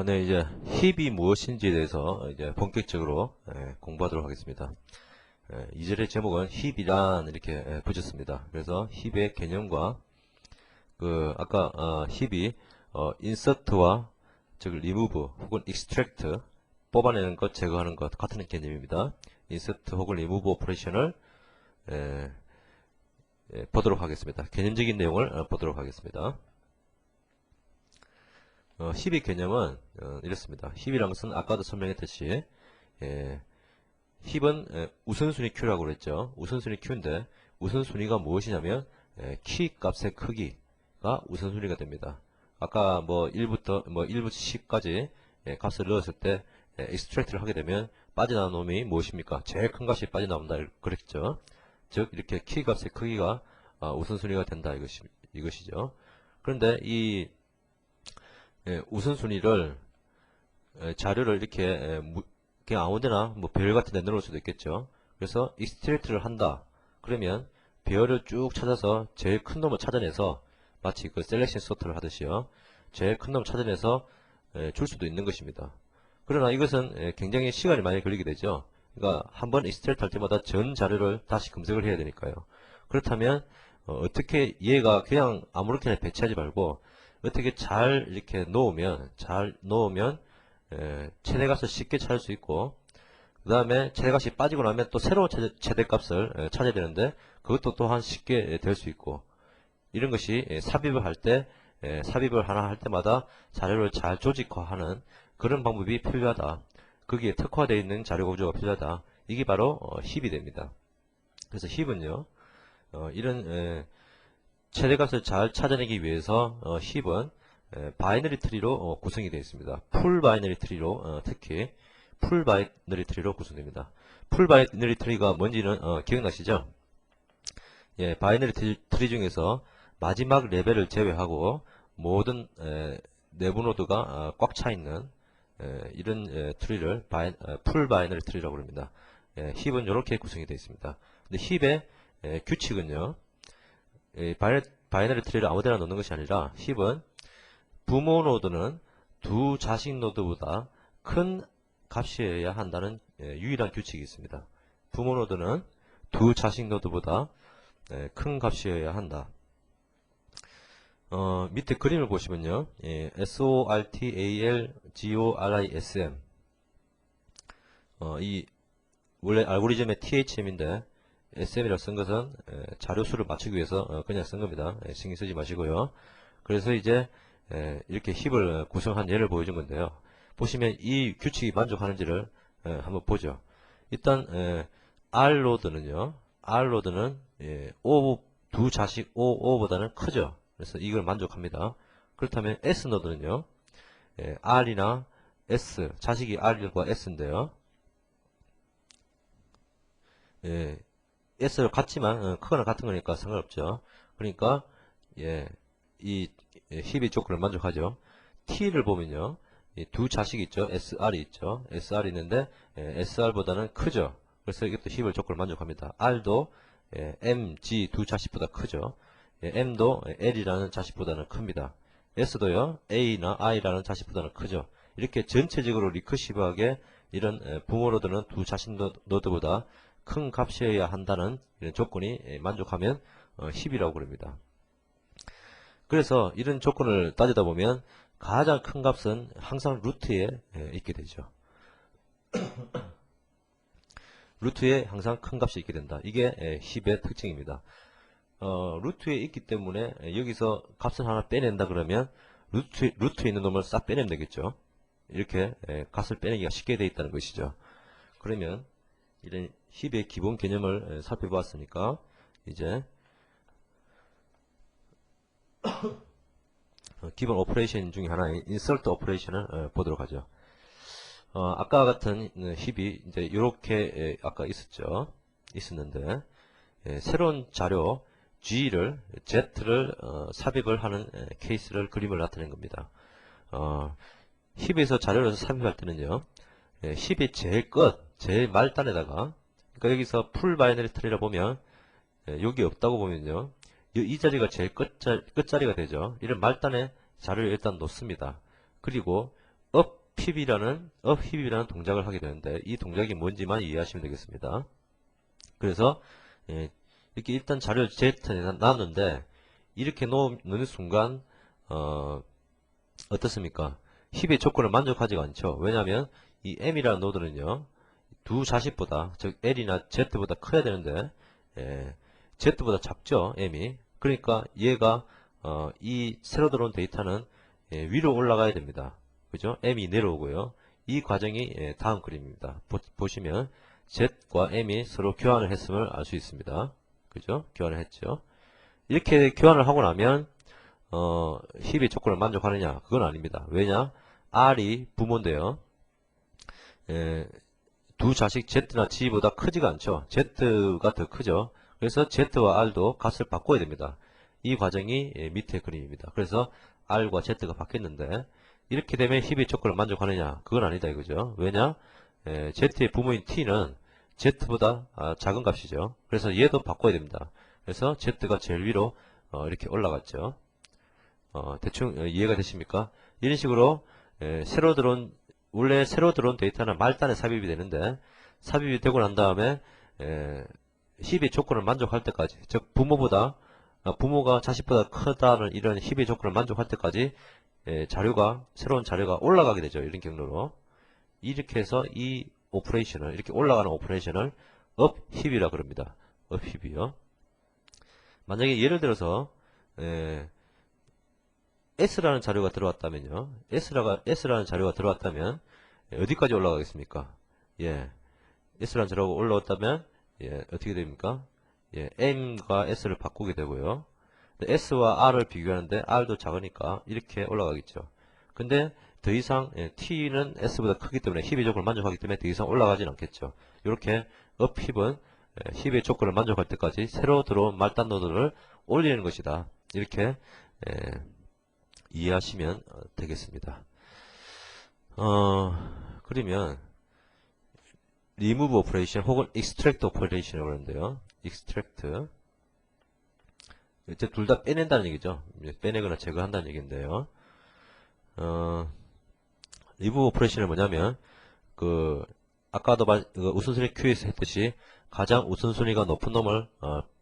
네, 이제 힙이 무엇인지에 대해서 이제 본격적으로 공부하도록 하겠습니다. 2절의 제목은 힙이란 이렇게 붙였습니다. 그래서 힙의 개념과 아까 힙이 insert와 즉 remove 혹은 extract 뽑아내는 것, 제거하는 것 같은 개념입니다. insert 혹은 remove 오퍼레이션을 보도록 하겠습니다. 개념적인 내용을 보도록 하겠습니다. 힙의 개념은 이렇습니다. 힙이란 것은 아까도 설명했듯이 힙은 우선순위 Q라고 그랬죠. 우선순위 Q인데 우선순위가 무엇이냐면 키 값의 크기가 우선순위가 됩니다. 아까 1부터 10까지 값을 넣었을 때 extract를 하게 되면 빠져나온 놈이 무엇입니까? 제일 큰 값이 빠져나온다 그랬죠. 즉 이렇게 키 값의 크기가 우선순위가 된다 이것이죠. 그런데 이 우선순위를 자료를 이렇게 그냥 아무데나 별 같은 데 넣을 수도 있겠죠. 그래서 extract를 한다. 그러면 배열을 쭉 찾아서 제일 큰 놈을 찾아내서 마치 그 셀렉션 소트를 하듯이요. 제일 큰 놈을 찾아내서 줄 수도 있는 것입니다. 그러나 이것은 굉장히 시간이 많이 걸리게 되죠. 그러니까 한번 extract 할 때마다 전 자료를 다시 검색을 해야 되니까요. 그렇다면 어떻게 얘가 그냥 아무렇게나 배치하지 말고 어떻게 잘 이렇게 놓으면 최대값을 쉽게 찾을 수 있고 그 다음에 최대값이 빠지고 나면 또 새로운 최대값을 찾아야 되는데 그것도 또한 쉽게 될 수 있고 이런 것이 삽입을 할 때 삽입을 하나 할 때마다 자료를 잘 조직화하는 그런 방법이 필요하다. 거기에 특화되어 있는 자료 구조가 필요하다. 이게 바로 힙이 됩니다. 그래서 힙은요 이런 최대값을 잘 찾아내기 위해서 힙은 바이너리 트리로 구성이 되어 있습니다. 풀 바이너리 트리로 특히 풀 바이너리 트리로 구성됩니다. 풀 바이너리 트리가 뭔지는 기억나시죠? 예, 바이너리 트리 중에서 마지막 레벨을 제외하고 모든 내부 노드가 꽉 차 있는 이런 트리를 풀 바이너리 트리라고 합니다. 힙은 이렇게 구성이 되어 있습니다. 근데 힙의 규칙은요. 바이너리 트리를 아무데나 넣는 것이 아니라 힙은 부모 노드는 두 자식 노드보다 큰 값이어야 한다는 유일한 규칙이 있습니다. 부모 노드는 두 자식 노드보다 큰 값이어야 한다. 밑에 그림을 보시면요. SORTALGORISM 이 원래 알고리즘의 THM인데 SM이라고 쓴 것은 자료 수를 맞추기 위해서 그냥 쓴 겁니다. 신경 쓰지 마시고요. 그래서 이제 이렇게 힙을 구성한 예를 보여준 건데요. 보시면 이 규칙이 만족하는지를 한번 보죠. 일단 R로드는요. R로드는 두 자식 O보다는 크죠. 그래서 이걸 만족합니다. 그렇다면 S노드는요. R이나 S, 자식이 R과 S인데요. S를 같지만 크거나 같은 거니까 상관없죠. 그러니까 이 힙의 조건을 만족하죠. T를 보면요. 두 자식이 있죠. SR이 있죠. SR이 있는데 SR보다는 크죠. 그래서 이것도 힙의 조건을 만족합니다. R도 M, G 두 자식보다 크죠. M도 L이라는 자식보다는 큽니다. S도요. A나 I라는 자식보다는 크죠. 이렇게 전체적으로 리커시브하게 이런 부모 노드는 두 자식 노드보다 큰 값이어야 한다는 이런 조건이 만족하면 힙이라고 그럽니다. 그래서 이런 조건을 따지다 보면 가장 큰 값은 항상 루트에 있게 되죠. 루트에 항상 큰 값이 있게 된다. 이게 힙의 특징입니다. 루트에 있기 때문에 여기서 값을 하나 빼낸다 그러면 루트에 있는 놈을 싹 빼내면 되겠죠. 이렇게 값을 빼내기가 쉽게 되어 있다는 것이죠. 그러면 이런 힙의 기본 개념을 살펴보았으니까 이제 기본 오퍼레이션 중에 하나인 insert 오퍼레이션을 보도록 하죠. 아까 같은 힙이 이제 이렇게 아까 있었는데 새로운 자료 G를 Z를 삽입을 하는 케이스를 그림을 나타낸 겁니다. 힙에서 자료를 삽입할 때는요. 힙의 제일 말단에다가 그러니까 여기서 풀 바이너리 트리라 보면 여기 없다고 보면요. 이 자리가 제일 끝자리가 되죠. 이런 말단에 자료를 일단 놓습니다. 그리고 up up힙이라는 동작을 하게 되는데 이 동작이 뭔지만 이해하시면 되겠습니다. 그래서 이렇게 일단 자료를 Z에 놨는데 이렇게 넣는 순간 어떻습니까? 힙의 조건을 만족하지가 않죠. 왜냐하면 이 M이라는 노드는요, 두 자식보다, 즉 L이나 Z보다 커야 되는데 Z보다 작죠, M이. 그러니까 얘가 이 새로 들어온 데이터는 위로 올라가야 됩니다. 그죠? M이 내려오고요. 이 과정이 다음 그림입니다. 보시면 Z과 M이 서로 교환을 했음을 알 수 있습니다. 그죠? 교환을 했죠. 이렇게 교환을 하고 나면 힙의 조건을 만족하느냐? 그건 아닙니다. 왜냐? R이 부모인데요. 두 자식 Z나 G보다 크지가 않죠. Z가 더 크죠. 그래서 Z와 R도 값을 바꿔야 됩니다. 이 과정이 밑에 그림입니다. 그래서 R과 Z가 바뀌었는데 이렇게 되면 힙의 조건을 만족하느냐? 그건 아니다 이거죠. 왜냐? Z의 부모인 T는 Z보다 작은 값이죠. 그래서 얘도 바꿔야 됩니다. 그래서 Z가 제일 위로 이렇게 올라갔죠. 대충 이해가 되십니까? 이런 식으로 원래 새로 들어온 데이터는 말단에 삽입이 되는데 삽입이 되고 난 다음에 힙의 조건을 만족할 때까지, 즉 부모가 자식보다 크다는 이런 힙의 조건을 만족할 때까지 새로운 자료가 올라가게 되죠. 이런 경로로 이렇게 해서 이 오퍼레이션을, 이렇게 올라가는 오퍼레이션을 up힙이라 그럽니다. up힙이요. 만약에 예를 들어서 S라는 자료가 들어왔다면요. S라는 자료가 들어왔다면 어디까지 올라가겠습니까? S라는 자료가 올라왔다면 어떻게 됩니까? M과 S를 바꾸게 되고요. S와 R을 비교하는데 R도 작으니까 이렇게 올라가겠죠. 근데 더 이상 T는 S보다 크기 때문에 힙의 조건을 만족하기 때문에 더 이상 올라가진 않겠죠. 이렇게 up힙은 힙의 조건을 만족할 때까지 새로 들어온 말단 노드를 올리는 것이다. 이렇게 이해하시면 되겠습니다. 그러면 remove operation 혹은 extract operation이라고 하는데요. extract 이제 둘 다 빼낸다는 얘기죠. 빼내거나 제거한다는 얘기인데요. remove operation은 뭐냐면 아까도 우선순위 Q에서 했듯이 가장 우선순위가 높은 놈을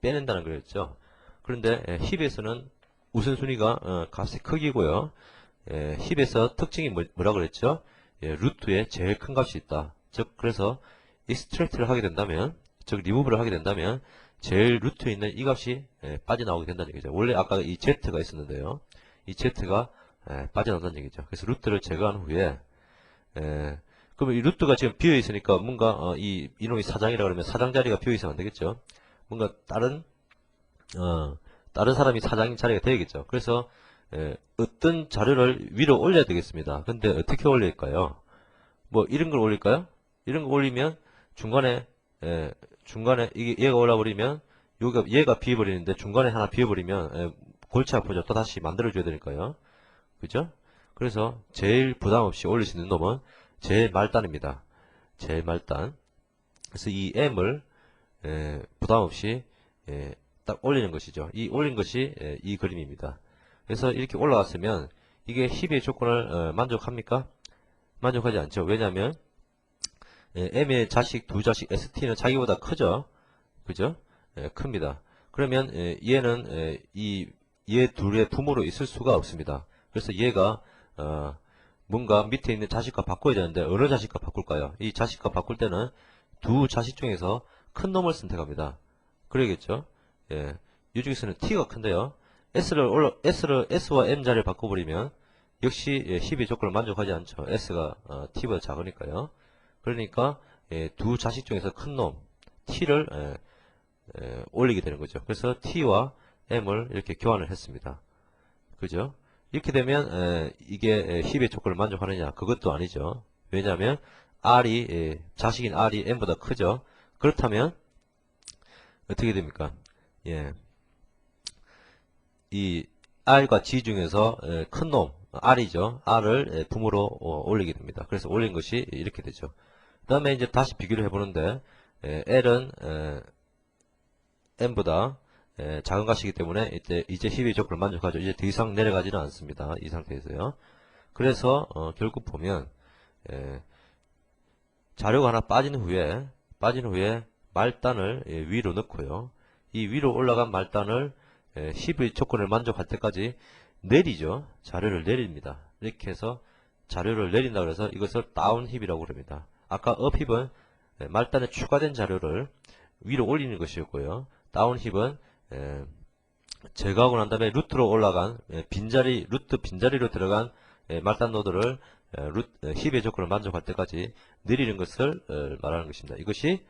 빼낸다는 거였죠. 그런데 힙에서는 우선순위가 값의 크기고요. 힙에서 특징이 뭐라 그랬죠? 루트에 제일 큰 값이 있다. 즉 그래서 extract를 하게 된다면, 즉 remove를 하게 된다면 제일 루트에 있는 이 값이 빠져나오게 된다는 얘기죠. 원래 아까 이 z가 있었는데요. 이 z가 빠져나온다는 얘기죠. 그래서 루트를 제거한 후에 그러면 이 루트가 지금 비어 있으니까 뭔가 이놈이 사장이라 그러면 사장 자리가 비어 있으면 안 되겠죠. 뭔가 다른 사람이 사장 자리가 되겠죠. 그래서 어떤 자료를 위로 올려야 되겠습니다. 근데 어떻게 올릴까요? 뭐 이런 걸 올릴까요? 이런 거 올리면 중간에 얘가 올라버리면 얘가 비어버리는데 중간에 하나 비어버리면 골치 아프죠. 또 다시 만들어줘야 되니까요. 그죠? 그래서 제일 부담 없이 올릴 수 있는 놈은 제일 말단입니다. 제일 말단. 그래서 이 M을 부담 없이 딱 올리는 것이죠. 이 올린 것이 이 그림입니다. 그래서 이렇게 올라갔으면 이게 힙의 조건을 만족합니까? 만족하지 않죠. 왜냐하면 M의 두 자식 ST는 자기보다 크죠. 그죠? 큽니다. 그러면 얘는 얘 둘의 부모로 있을 수가 없습니다. 그래서 얘가 뭔가 밑에 있는 자식과 바꿔야 되는데 어느 자식과 바꿀까요? 이 자식과 바꿀 때는 두 자식 중에서 큰 놈을 선택합니다. 그러겠죠? 이 중에서는 T가 큰데요. S와 M 자리를 바꿔버리면 역시 힙의 조건을 만족하지 않죠. S가 T보다 작으니까요. 그러니까 두 자식 중에서 큰 놈 T를 올리게 되는 거죠. 그래서 T와 M을 이렇게 교환을 했습니다. 그죠? 이렇게 되면 이게 힙의 조건을 만족하느냐? 그것도 아니죠. 왜냐하면 자식인 R이 M보다 크죠. 그렇다면 어떻게 됩니까? 이 R과 G 중에서 큰 놈 R이죠. R을 부모로 올리게 됩니다. 그래서 올린 것이 이렇게 되죠. 그 다음에 이제 다시 비교를 해보는데 L은 M보다 작은 값이기 때문에 이제 힙의 조건을 만족하죠. 이제 더 이상 내려가지는 않습니다. 이 상태에서요. 그래서 결국 보면 자료가 하나 빠진 후에 말단을 위로 넣고요. 이 위로 올라간 말단을 힙의 조건을 만족할 때까지 내리죠. 자료를 내립니다. 이렇게 해서 자료를 내린다 그래서 이것을 다운 힙이라고 그럽니다. 아까 업 힙은 말단에 추가된 자료를 위로 올리는 것이었고요. 다운 힙은 제거하고 난 다음에 루트로 올라간 루트 빈자리로 들어간 말단 노드를 힙의 조건을 만족할 때까지 내리는 것을 말하는 것입니다. 이것이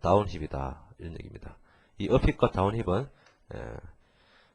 다운 힙이다 이런 얘기입니다. 이 업 힙과 다운 힙은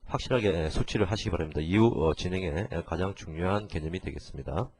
확실하게 숙지를 하시기 바랍니다. 이후 진행에 가장 중요한 개념이 되겠습니다.